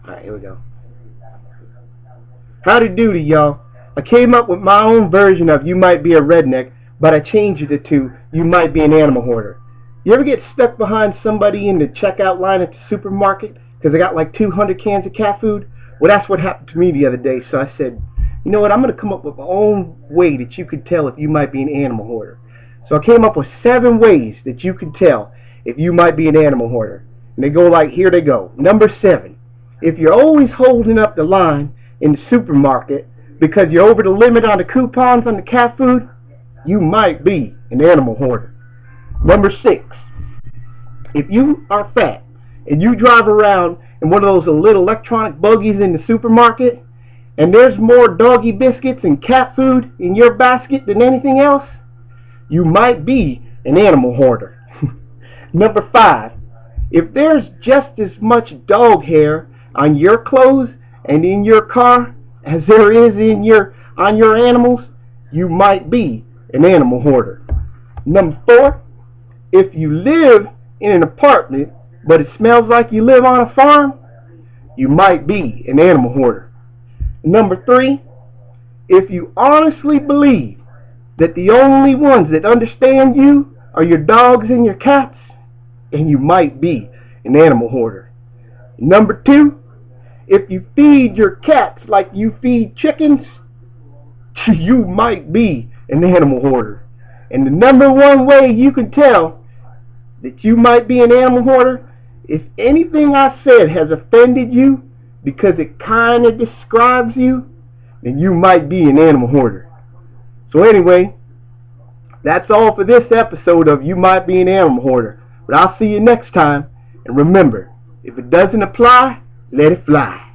Alright, here we go. Howdy doody, y'all. I came up with my own version of You Might Be a Redneck, but I changed it to You Might Be an Animal Hoarder. You ever get stuck behind somebody in the checkout line at the supermarket because they got like 200 cans of cat food? Well, that's what happened to me the other day, so I said, you know what, I'm going to come up with my own way that you could tell if you might be an animal hoarder. So I came up with 7 ways that you can tell if you might be an animal hoarder. And they go like, here they go. Number 7, if you're always holding up the line in the supermarket because you're over the limit on the coupons on the cat food, you might be an animal hoarder. Number 6, if you are fat and you drive around in one of those little electronic buggies in the supermarket and there's more doggy biscuits and cat food in your basket than anything else, you might be an animal hoarder. Number 5, if there's just as much dog hair on your clothes and in your car as there is on your animals, you might be an animal hoarder. Number 4, if you live in an apartment but it smells like you live on a farm, you might be an animal hoarder. Number 3, if you honestly believe that the only ones that understand you are your dogs and your cats, then you might be an animal hoarder. Number 2, if you feed your cats like you feed chickens, you might be an animal hoarder. And the number 1 way you can tell that you might be an animal hoarder, if anything I said has offended you because it kind of describes you, then you might be an animal hoarder. So anyway, that's all for this episode of You Might Be an Animal Hoarder. But I'll see you next time. And remember, if it doesn't apply, let it fly.